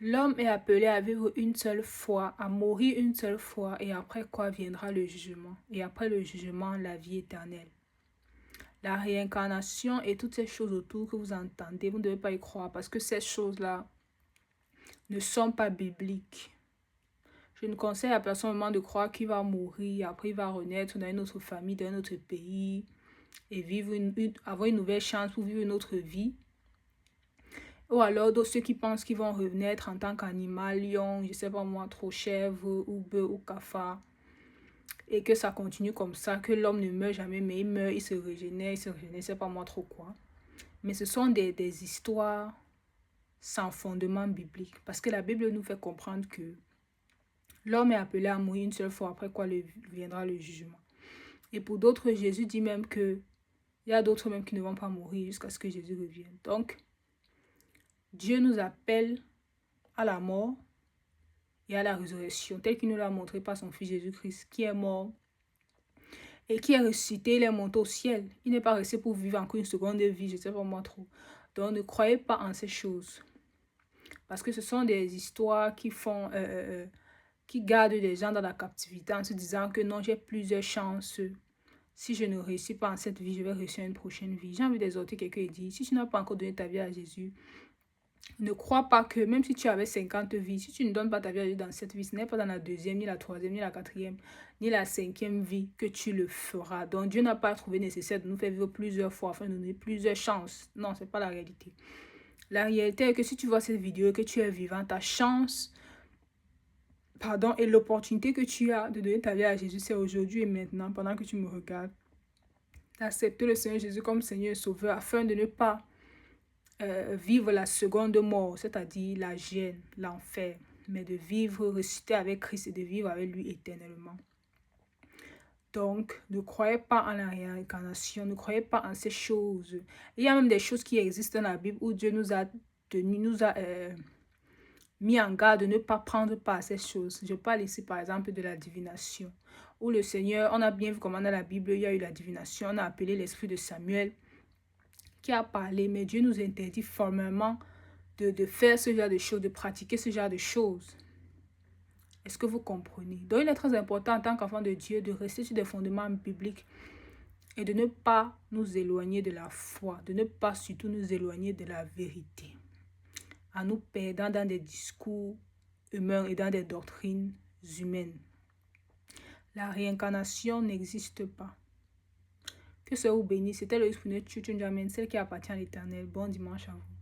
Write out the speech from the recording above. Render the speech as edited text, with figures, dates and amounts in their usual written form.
L'homme est appelé à vivre une seule fois, à mourir une seule fois, et après quoi viendra le jugement. Et après le jugement, la vie éternelle. La réincarnation et toutes ces choses autour que vous entendez, vous ne devez pas y croire parce que ces choses-là ne sont pas bibliques. Je ne conseille à personne de croire qu'il va mourir, après il va renaître dans une autre famille, dans un autre pays et vivre avoir une nouvelle chance pour vivre une autre vie. Ou alors d'autres ceux qui pensent qu'ils vont renaître en tant qu'animal, lion, je ne sais pas moi, trop chèvre ou bœuf ou cafard. Et que ça continue comme ça, que l'homme ne meurt jamais, mais il meurt, il se régénère, je ne sais pas moi trop quoi. Mais ce sont des histoires sans fondement biblique. Parce que la Bible nous fait comprendre que l'homme est appelé à mourir une seule fois, après quoi viendra le jugement. Et pour d'autres, Jésus dit même que il y a d'autres même qui ne vont pas mourir jusqu'à ce que Jésus revienne. Donc, Dieu nous appelle à la mort et à la résurrection, tel qu'il nous l'a montré par son Fils Jésus-Christ, qui est mort et qui est ressuscité, il est monté au ciel. Il n'est pas resté pour vivre encore une seconde de vie, je ne sais pas moi trop. Donc, ne croyez pas en ces choses. Parce que ce sont des histoires qui font... qui gardent les gens dans la captivité en se disant que non, j'ai plusieurs chances. Si je ne réussis pas en cette vie, je vais réussir une prochaine vie. J'ai envie d'exhorter quelqu'un et dire, si tu n'as pas encore donné ta vie à Jésus, ne crois pas que même si tu avais 50 vies, si tu ne donnes pas ta vie à Jésus dans cette vie, ce n'est pas dans la deuxième, ni la troisième, ni la quatrième, ni la cinquième vie que tu le feras. Donc Dieu n'a pas trouvé nécessaire de nous faire vivre plusieurs fois afin de nous donner plusieurs chances. Non, ce n'est pas la réalité. La réalité est que si tu vois cette vidéo et que tu es vivant, ta chance, et l'opportunité que tu as de donner ta vie à Jésus, c'est aujourd'hui et maintenant, pendant que tu me regardes. D'accepter le Seigneur Jésus comme Seigneur et Sauveur afin de ne pas vivre la seconde mort, c'est-à-dire la gêne, l'enfer, mais de vivre, ressusciter avec Christ et de vivre avec lui éternellement. Donc, ne croyez pas en la réincarnation, ne croyez pas en ces choses. Il y a même des choses qui existent dans la Bible où Dieu nous a mis en garde de ne pas prendre part à ces choses. Je parle ici par exemple de la divination. Où le Seigneur, on a bien vu comment dans la Bible, il y a eu la divination. On a appelé l'esprit de Samuel qui a parlé, mais Dieu nous interdit formellement de faire ce genre de choses, de pratiquer ce genre de choses. Est-ce que vous comprenez? Donc il est très important en tant qu'enfant de Dieu de rester sur des fondements bibliques et de ne pas nous éloigner de la foi, de ne pas surtout nous éloigner de la vérité, en nous perdant dans des discours humains et dans des doctrines humaines. La réincarnation n'existe pas. Que Dieu vous bénisse. C'était le Esprit de Tchou, celle qui appartient à l'Éternel. Bon dimanche à vous.